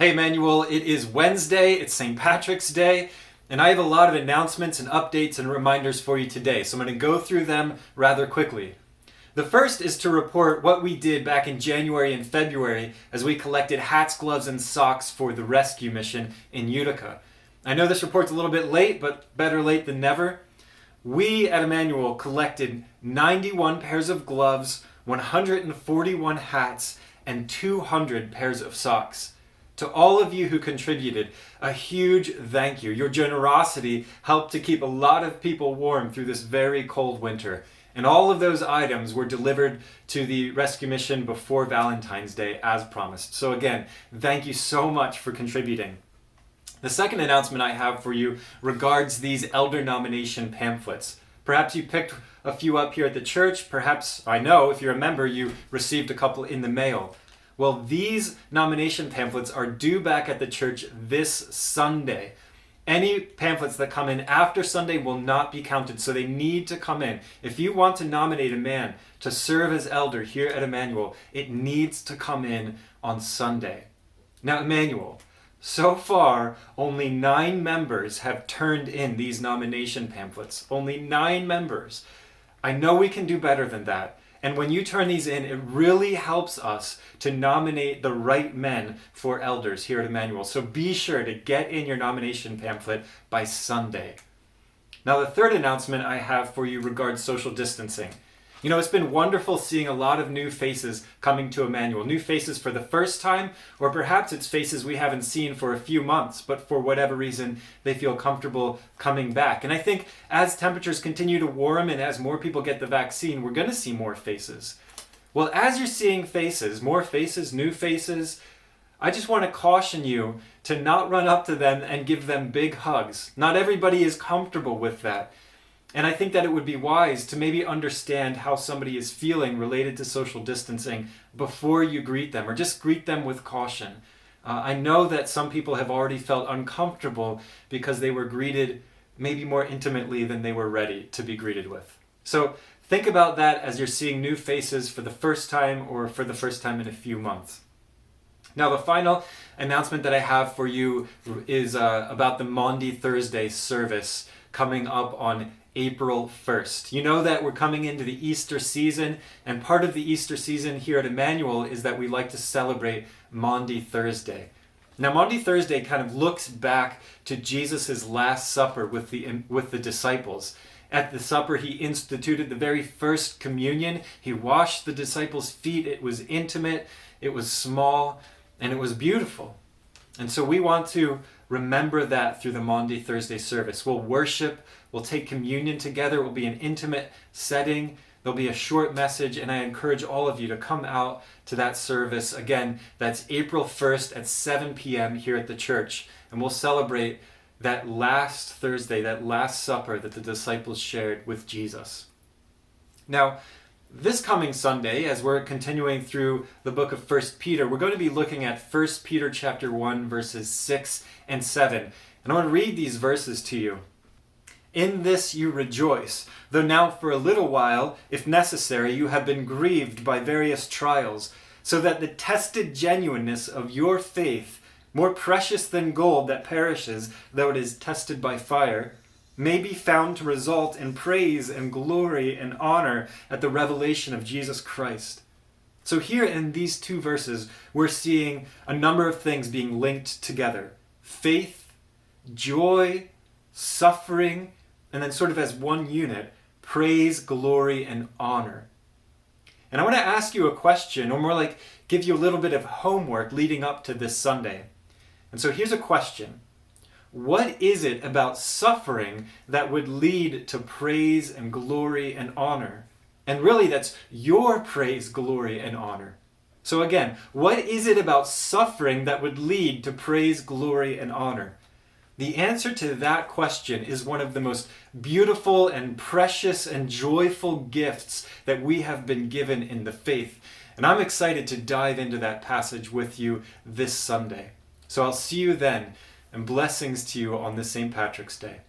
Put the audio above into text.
Hey Emmanuel, it is Wednesday, it's St. Patrick's Day, and I have a lot of announcements and updates and reminders for you today, so I'm going to go through them rather quickly. The first is to report what we did back in January and February as we collected hats, gloves, and socks for the rescue mission in Utica. I know this report's a little bit late, but better late than never. We at Emmanuel collected 91 pairs of gloves, 141 hats, and 200 pairs of socks. To all of you who contributed, a huge thank you. Your generosity helped to keep a lot of people warm through this very cold winter. And all of those items were delivered to the rescue mission before Valentine's Day as promised. So again, thank you so much for contributing. The second announcement I have for you regards these elder nomination pamphlets. Perhaps you picked a few up here at the church. Perhaps, I know, if you're a member, you received a couple in the mail. Well, these nomination pamphlets are due back at the church this Sunday. Any pamphlets that come in after Sunday will not be counted, so they need to come in. If you want to nominate a man to serve as elder here at Emmanuel, it needs to come in on Sunday. Now, Emmanuel, so far, only 9 members have turned in these nomination pamphlets. Only 9 members. I know we can do better than that. And when you turn these in, it really helps us to nominate the right men for elders here at Emmanuel. So be sure to get in your nomination pamphlet by Sunday. Now, the third announcement I have for you regards social distancing. You know, it's been wonderful seeing a lot of new faces coming to Emmanuel. New faces for the first time, or perhaps it's faces we haven't seen for a few months, but for whatever reason, they feel comfortable coming back. And I think as temperatures continue to warm and as more people get the vaccine, we're going to see more faces. Well, as you're seeing faces, more faces, new faces, I just want to caution you to not run up to them and give them big hugs. Not everybody is comfortable with that. And I think that it would be wise to maybe understand how somebody is feeling related to social distancing before you greet them, or just greet them with caution. I know that some people have already felt uncomfortable because they were greeted maybe more intimately than they were ready to be greeted with. So think about that as you're seeing new faces for the first time or for the first time in a few months. Now, the final announcement that I have for you is about the Maundy Thursday service coming up on April 1st. You know that we're coming into the Easter season, and part of the Easter season here at Emmanuel is that we like to celebrate Maundy Thursday. Now, Maundy Thursday kind of looks back to Jesus' Last Supper with the disciples. At the supper, he instituted the very first communion. He washed the disciples' feet. It was intimate, it was small, and it was beautiful. And so we want to remember that through the Maundy Thursday service. We'll worship, we'll take communion together, it will be an intimate setting, there'll be a short message, and I encourage all of you to come out to that service. Again, that's April 1st at 7 p.m. here at the church, and we'll celebrate that last Thursday, that Last Supper that the disciples shared with Jesus. Now, this coming Sunday, as we're continuing through the book of 1 Peter, we're going to be looking at 1 Peter chapter 1, verses 6 and 7. And I want to read these verses to you. In this you rejoice, though now for a little while, if necessary, you have been grieved by various trials, so that the tested genuineness of your faith, more precious than gold that perishes, though it is tested by fire, may be found to result in praise and glory and honor at the revelation of Jesus Christ. So here in these 2 verses, we're seeing a number of things being linked together. Faith, joy, suffering, and then sort of as one unit, praise, glory, and honor. And I want to ask you a question, or more like give you a little bit of homework leading up to this Sunday. And so here's a question. What is it about suffering that would lead to praise and glory and honor? And really, that's your praise, glory, and honor. So again, what is it about suffering that would lead to praise, glory, and honor? The answer to that question is one of the most beautiful and precious and joyful gifts that we have been given in the faith. And I'm excited to dive into that passage with you this Sunday. So I'll see you then. And blessings to you on this St. Patrick's Day.